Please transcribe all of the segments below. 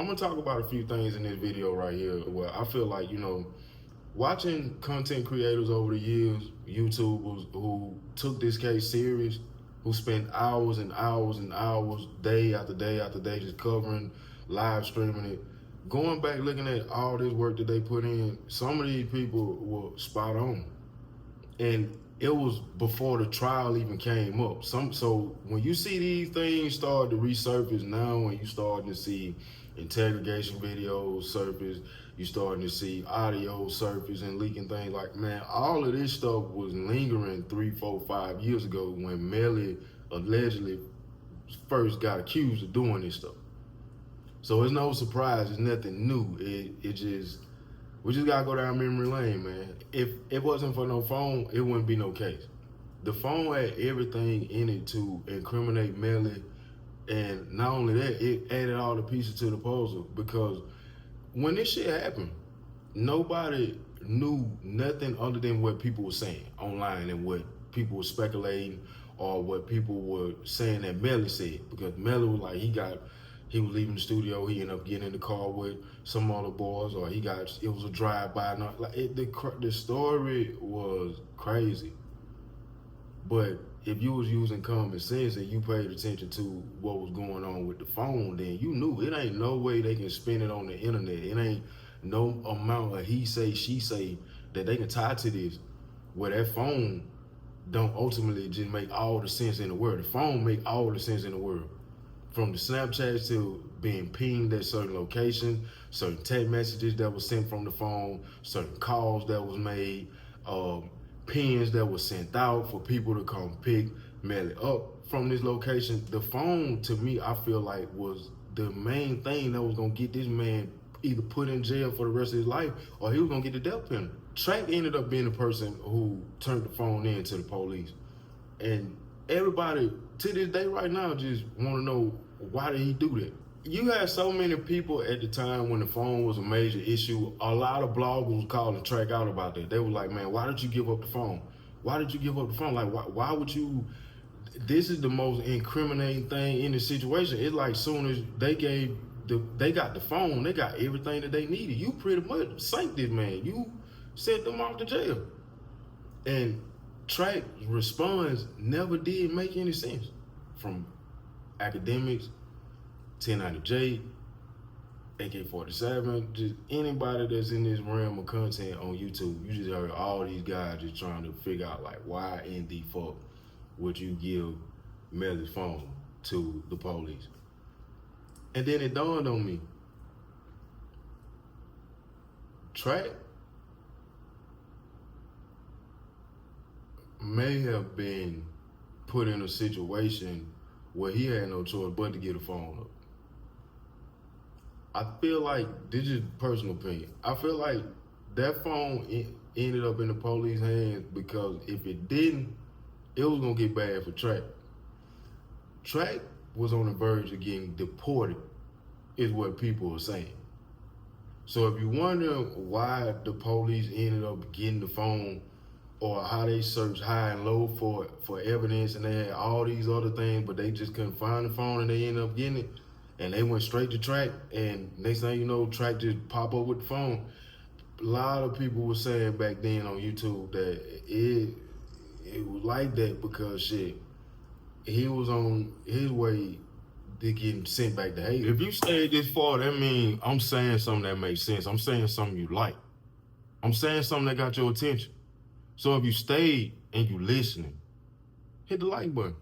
I'm gonna talk about a few things in this video right here where I feel like, watching content creators over the years, YouTubers who took this case serious, who spent hours and hours and hours, day after day after day, just covering, live streaming it, going back looking at all this work that they put in, some of these people were spot on. And it was before the trial even came up. So when you see these things start to resurface now, when you starting to see interrogation videos surface, you starting to see audio surface and leaking things, like, man, all of this stuff was lingering 3, 4, 5 years ago when Melly allegedly first got accused of doing this stuff. So it's no surprise, it's nothing new. We just gotta go down memory lane, man. If it wasn't for no phone, it wouldn't be no case. The phone had everything in it to incriminate Melly, and not only that, it added all the pieces to the puzzle, because when this shit happened, nobody knew nothing other than what people were saying online and what people were speculating or what people were saying that Melly said. Because Melly was like, he was leaving the studio, he ended up getting in the car with some other boys, or it was a drive-by. Like, the story was crazy. But if you was using common sense and you paid attention to what was going on with the phone, then you knew it ain't no way they can spin it on the internet. It ain't no amount of he say, she say that they can tie to this, where that phone don't ultimately just make all the sense in the world. The phone make all the sense in the world. From the Snapchats to being pinged at certain locations, certain text messages that was sent from the phone, certain calls that was made, pins that were sent out for people to come pick Melly up from this location. The phone, to me, I feel like was the main thing that was gonna get this man either put in jail for the rest of his life or he was gonna get the death penalty. Track ended up being the person who turned the phone in to the police. And everybody to this day right now just want to know, why did he do that? You had so many people at the time when the phone was a major issue. A lot of bloggers was calling Track out about that. They were like, man, why did you give up the phone? Why did you give up the phone? Like, why would you? This is the most incriminating thing in the situation. It's like, soon as they got the phone, they got everything that they needed. You pretty much sank this man. You sent them off to jail. And Track's response never did make any sense. From academics, 1090J, AK-47, just anybody that's in this realm of content on YouTube, you just heard all these guys just trying to figure out, like, why in the fuck would you give Melly's phone to the police? And then it dawned on me, Track may have been put in a situation where he had no choice but to get a phone up. I feel like, this is personal opinion, I feel like that phone ended up in the police hands because if it didn't, it was gonna get bad for Track. Track was on the verge of getting deported, is what people are saying. So if you wonder why the police ended up getting the phone, or how they searched high and low for evidence, and they had all these other things, but they just couldn't find the phone, and they ended up getting it, and they went straight to Track, and next thing you know, Track just pop up with the phone. A lot of people were saying back then on YouTube that it was like that because, shit, he was on his way to getting sent back to Haiti. If you stayed this far, that means I'm saying something that makes sense. I'm saying something you like. I'm saying something that got your attention. So if you stayed and you listening, hit the like button.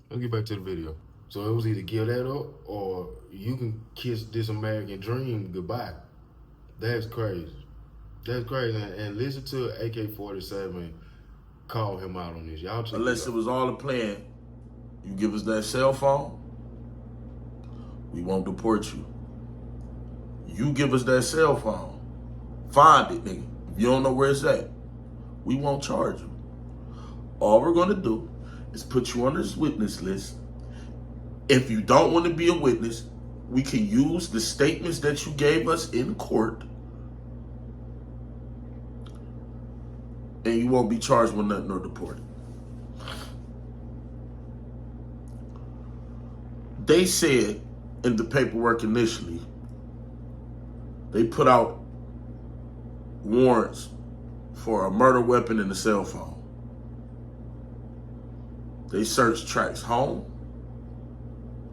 Let's get back to the video. So it was either give that up or you can kiss this American dream goodbye. That's crazy. That's crazy. And listen to AK-47 call him out on this. Y'all check Unless it was all a plan, you give us that cell phone, we won't deport you. You give us that cell phone, find it, nigga. If you don't know where it's at, we won't charge you. All we're gonna do is put you on this witness list. If you don't want to be a witness, we can use the statements that you gave us in court, and you won't be charged with nothing or deported. They said in the paperwork initially, they put out warrants for a murder weapon and a cell phone. They searched Track's home,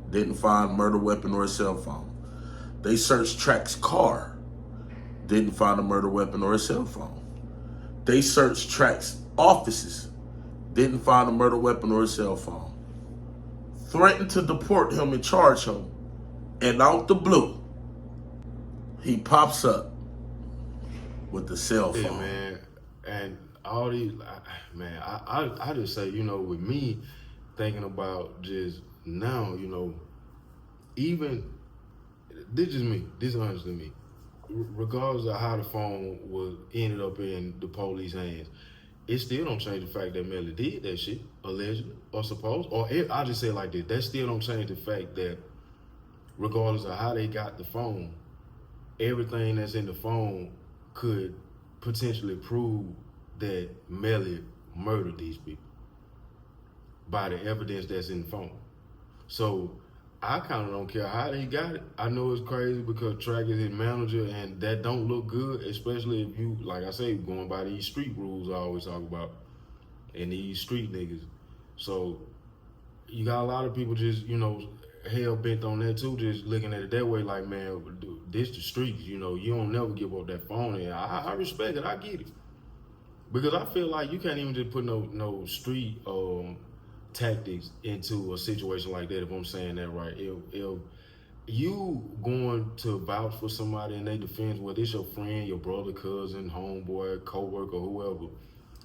didn't find a murder weapon or a cell phone. They searched Track's car, didn't find a murder weapon or a cell phone. They searched Track's offices, didn't find a murder weapon or a cell phone. Threatened to deport him and charge him, and out the blue, he pops up with the cell phone. Yeah, man. And all these, man, I just say, you know, with me thinking about just now, you know, even, this is me, this is honestly me. Regardless of how the phone was ended up in the police hands, it still don't change the fact that Melly did that shit, allegedly, or supposed, or I just say it like this, that still don't change the fact that regardless of how they got the phone, everything that's in the phone could potentially prove that Melly murdered these people by the evidence that's in the phone. So I kind of don't care how they got it. I know it's crazy because Track is his manager, and that don't look good, especially if you, like I say, going by these street rules I always talk about, and these street niggas. So you got a lot of people just, you know, hell bent on that too, just looking at it that way, like, man, this the streets, you know, you don't never give up that phone. And I respect it, I get it. Because I feel like you can't even just put no street tactics into a situation like that, if I'm saying that right. If you going to vouch for somebody in their defense, whether it's your friend, your brother, cousin, homeboy, co-worker, whoever,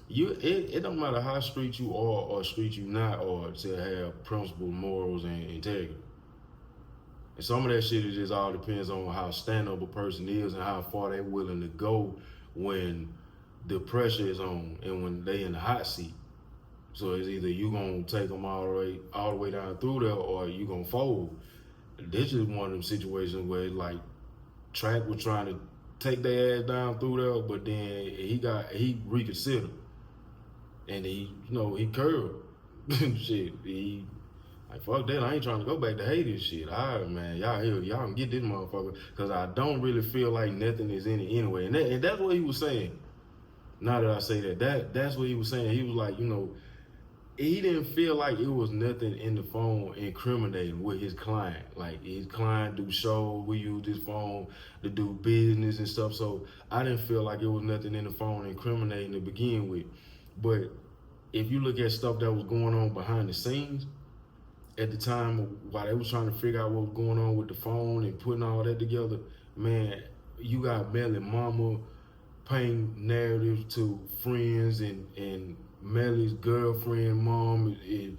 it don't matter how street you are or street you not, or to have principles, morals, and integrity. And some of that shit, it just all depends on how stand-up a person is and how far they're willing to go when the pressure is on and when they in the hot seat. So it's either you gonna take them all the way down through there, or you gonna fold. This is one of them situations where like Track was trying to take their ass down through there, but then he reconsidered, and he curved. Shit, he like, fuck that, I ain't trying to go back to hate this shit. All right, man, y'all can get this motherfucker, because I don't really feel like nothing is in it anyway. And that's what he was saying. Now that I say that's what he was saying. He was like, you know, he didn't feel like it was nothing in the phone incriminating with his client. Like, his client do shows, we use his phone to do business and stuff. So I didn't feel like it was nothing in the phone incriminating to begin with. But if you look at stuff that was going on behind the scenes at the time while they was trying to figure out what was going on with the phone and putting all that together, man, you got Melly mama painting narratives to friends, and Melly's girlfriend, mom, is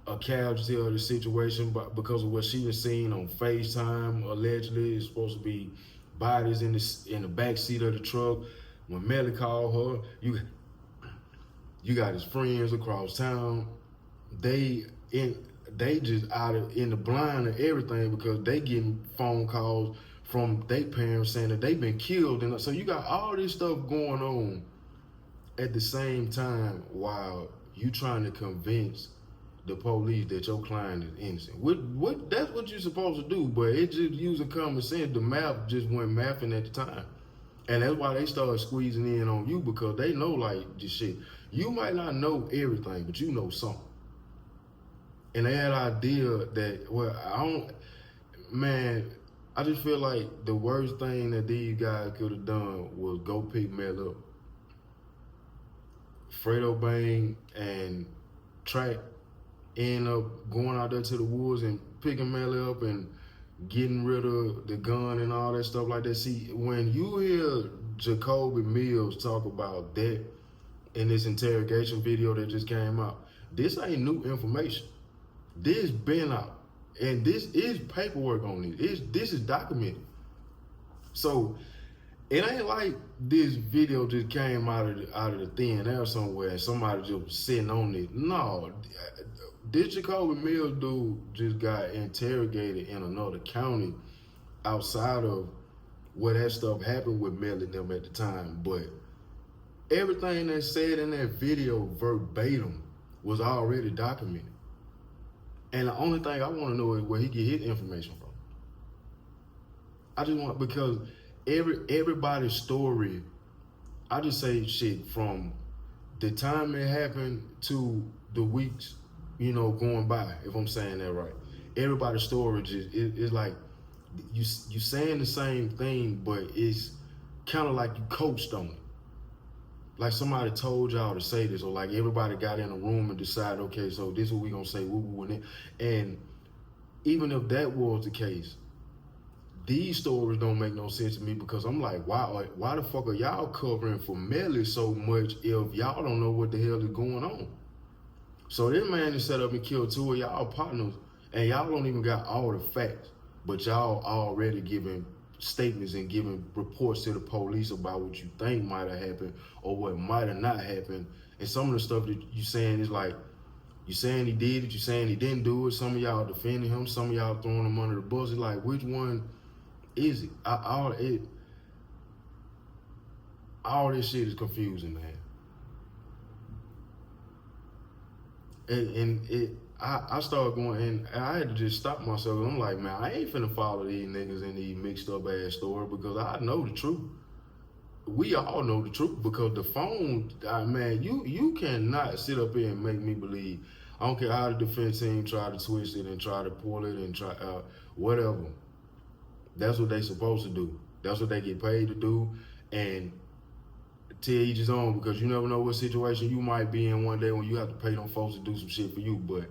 a casualty of the situation because of what she was seeing on FaceTime. Allegedly, it's supposed to be bodies in the back seat of the truck. When Melly called her, you got his friends across town. They just out in the blind of everything because they getting phone calls from their parents saying that they've been killed. And so you got all this stuff going on at the same time while you trying to convince the police that your client is innocent. What that's what you're supposed to do, but it just using common sense. The math just went mathing at the time. And that's why they started squeezing in on you, because they know, like, this shit, you might not know everything, but you know something. And they had an idea that, well, I just feel like the worst thing that these guys could have done was go pick Melly up. Fredo Bang and Track end up going out there to the woods and picking Melly up and getting rid of the gun and all that stuff like that. See, when you hear Jacoby Mills talk about that in this interrogation video that just came out, this ain't new information. This been out, and this is paperwork on this. This is documented. So it ain't like this video just came out of the thin air somewhere and somebody just was sitting on it. No, this Jacoby Mills dude just got interrogated in another county outside of where that stuff happened with Melly and them at the time. But everything that's said in that video verbatim was already documented. And the only thing I want to know is where he get his information from. I just want, because everybody's story, I just say shit from the time it happened to the weeks, going by, if I'm saying that right. Everybody's story is like, you saying the same thing, but it's kind of like you coached on it. Like somebody told y'all to say this, or like everybody got in a room and decided, okay, so this is what we gonna say, and even if that was the case, these stories don't make no sense to me, because I'm like, why the fuck are y'all covering for Melly so much if y'all don't know what the hell is going on? So this man is set up and killed 2 of y'all partners, and y'all don't even got all the facts, but y'all already giving statements and giving reports to the police about what you think might have happened or what might have not happened. And some of the stuff that you saying is like, you saying he did it, you saying he didn't do it. Some of y'all defending him, some of y'all throwing him under the bus. It's like, which one is it? All this shit is confusing, man. And I started going, and I had to just stop myself. I'm like, man, I ain't finna follow these niggas in these mixed up ass stories, because I know the truth. We all know the truth, because the phone, man, you cannot sit up here and make me believe. I don't care how the defense team try to twist it and try to pull it and try whatever. That's what they supposed to do. That's what they get paid to do. And to each his own, because you never know what situation you might be in one day when you have to pay them folks to do some shit for you. But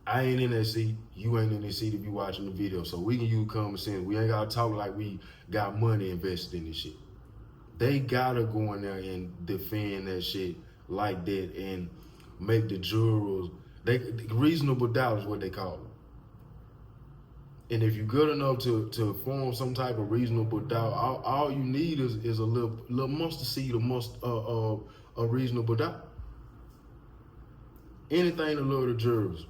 I ain't in that seat. You ain't in that seat if you watching the video. So we can use common sense. We ain't gotta talk like we got money invested in this shit. They gotta go in there and defend that shit like that and make the jurors, reasonable doubt is what they call it. And if you're good enough to form some type of reasonable doubt, all you need is a little mustard seed of reasonable doubt. Anything to lure the jurors.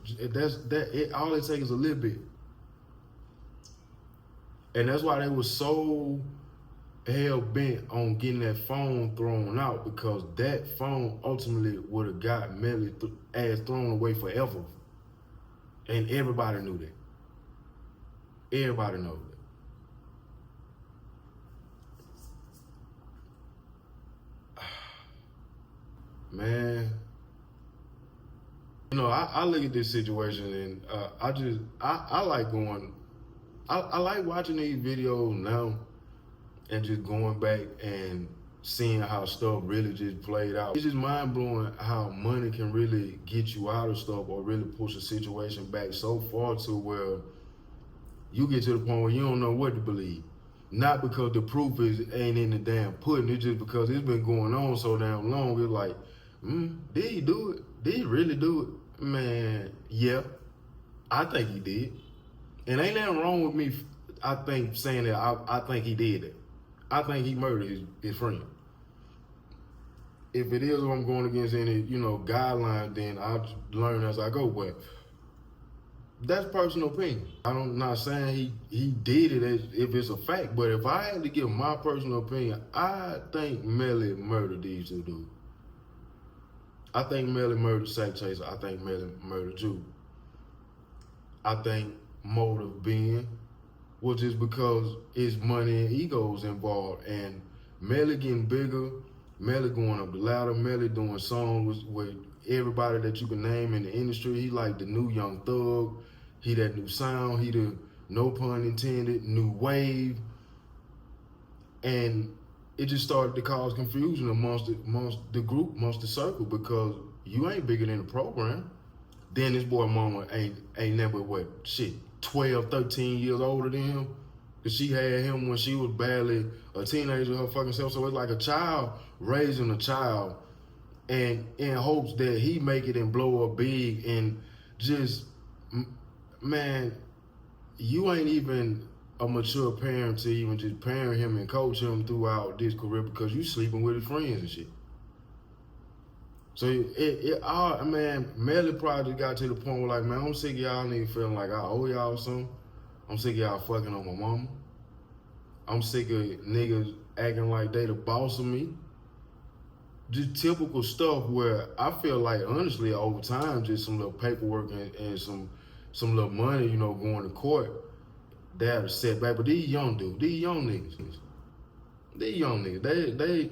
All it takes is a little bit. And that's why they were so hell bent on getting that phone thrown out, because that phone ultimately would have got Melly ass thrown away forever. And everybody knew that. Everybody knows that. Man, I look at this situation and I like going, I like watching these videos now and just going back and seeing how stuff really just played out. It's just mind blowing how money can really get you out of stuff or really push a situation back so far to where you get to the point where you don't know what to believe. Not because the proof ain't in the damn pudding, it's just because it's been going on so damn long. It's like, did he do it? Did he really do it? Man, yeah, I think he did. And ain't nothing wrong with me, I think, saying that I think he did it. I think he murdered his friend. If it is what I'm going against any, guidelines, then I'll learn as I go. But that's personal opinion. I'm not saying he did it if it's a fact, but if I had to give my personal opinion, I think Melly murdered these 2 dudes. I think Melly murdered Sack Chaser. I think Melly murdered Jew. I think motive being was just because it's money and egos involved, and Melly getting bigger, Melly going up the ladder, Melly doing songs with everybody that you can name in the industry. He like the new Young Thug. He that new sound. He the, no pun intended, new wave. And it just started to cause confusion amongst the group, amongst the circle, because you ain't bigger than the program. Then this boy mama ain't never, 12, 13 years older than him? Because she had him when she was barely a teenager her fucking self. So it's like a child raising a child and in hopes that he make it and blow up big, and just, man, you ain't even a mature parent to even just parent him and coach him throughout this career, because you sleeping with his friends and shit. So man, Melly probably got to the point where like, man, I'm sick of y'all niggas feeling like I owe y'all something. I'm sick of y'all fucking on my mama. I'm sick of niggas acting like they the boss of me. Just typical stuff where I feel like, honestly, over time, just some little paperwork and some little money, going to court, they had a setback. But these young niggas, they.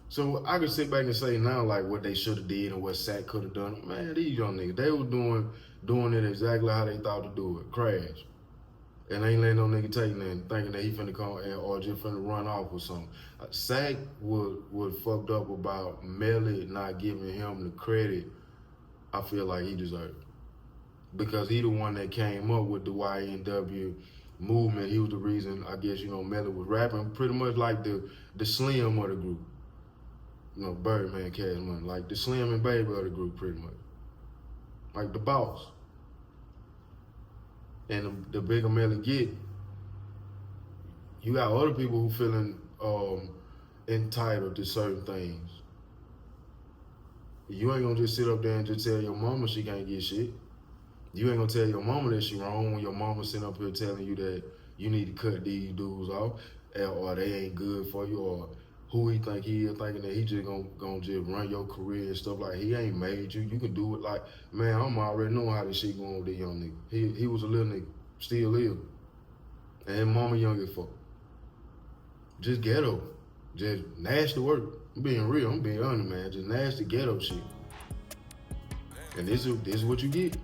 So I could sit back and say now like what they should have did and what Sack could have done. Man, these young niggas, they were doing it exactly how they thought to do it. Crash. And ain't letting no nigga take nothing, thinking that he finna come or just finna run off or something. Sack was fucked up about Melly not giving him the credit I feel like he deserved. Because he the one that came up with the YNW movement. He was the reason, I guess, Melly was rapping pretty much like the Slim of the group. Birdman, Cash Money, like the Slim and Baby of the group, pretty much. Like the boss. And the bigger Melly get, you got other people who feeling entitled to certain things. You ain't gonna just sit up there and just tell your mama she can't get shit. You ain't gonna tell your mama that she wrong when your mama sitting up here telling you that you need to cut these dudes off, or they ain't good for you, or who he think he is, thinking that he just gonna just run your career and stuff. Like, he ain't made you. You can do it. Like, man, I'm already knowing how this shit going with this young nigga. He was a little nigga, still is. And mama young as fuck. Just ghetto. Just nasty work. I'm being real. I'm being honest, man. Just nasty ghetto shit. And this is what you get.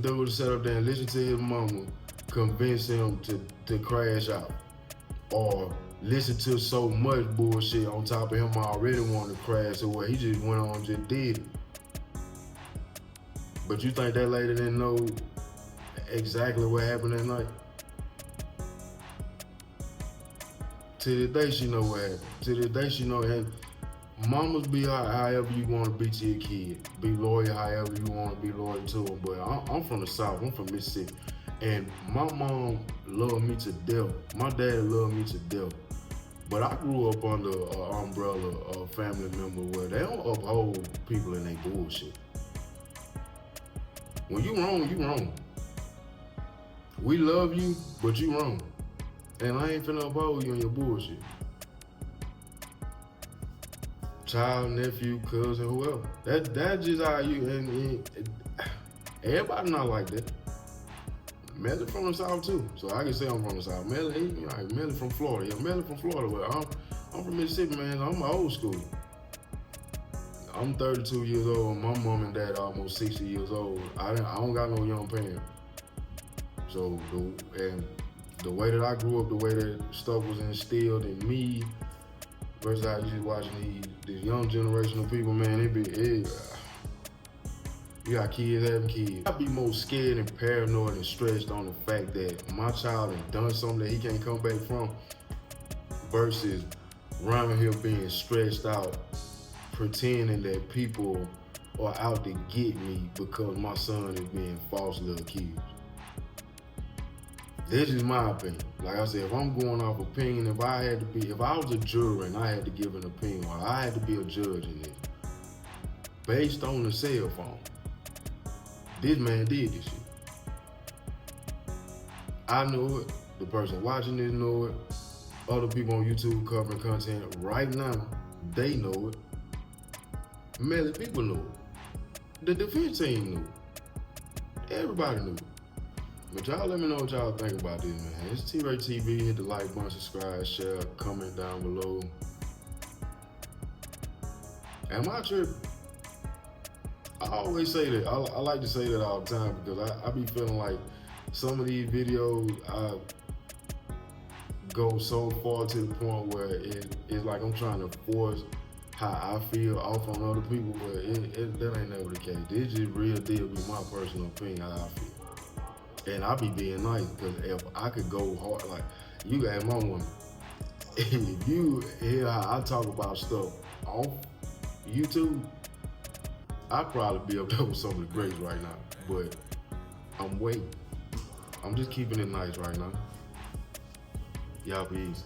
Dude would sit up there and listen to his mama convince him to crash out. Or listen to so much bullshit on top of him already wanting to crash, so he just went on and just did it. But you think that lady didn't know exactly what happened that night? To this day she know what happened. To this day she know, and mamas be however you want to be to your kid. Be loyal however you want to be loyal to them. But I'm from the South, I'm from Mississippi. And my mom loved me to death. My dad loved me to death. But I grew up under an umbrella of family member where they don't uphold people in their bullshit. When you wrong, you wrong. We love you, but you wrong. And I ain't finna uphold you in your bullshit. Child, nephew, cousin, whoever. That's just how you, and everybody not like that. Melly from the South too, so I can say I'm from the South. Melly from Florida. Yeah, Melly from Florida. Well, I'm from Mississippi, man. I'm old school. I'm 32 years old. My mom and dad almost 60 years old. I don't got no young parents. So the way that I grew up, the way that stuff was instilled in me, versus how you just watching these young generation of people, man, you got kids having kids. I'd be more scared and paranoid and stressed on the fact that my child has done something that he can't come back from versus around here being stressed out, pretending that people are out to get me because my son is being falsely accused. This is my opinion. Like I said, if I'm going off opinion, if I was a juror and I had to give an opinion, or I had to be a judge in this, based on the cell phone, this man did this shit. I know it. The person watching this know it. Other people on YouTube covering content right now, they know it. Melly people know it. The defense team knew it. Everybody knew it. But y'all let me know what y'all think about this, man. It's T-RaeTv. Hit the like button, subscribe, share, comment down below. Am I tripping? I always say that. I like to say that all the time because I be feeling like some of these videos I go so far to the point where it's like I'm trying to force how I feel off on other people, but that ain't never the case. This just real deal be my personal opinion how I feel. And I be being nice because if I could go hard, like you got my woman, if you hear how I talk about stuff off YouTube, I'd probably be up there with some of the greats right now, but I'm waiting. I'm just keeping it nice right now. Y'all be easy.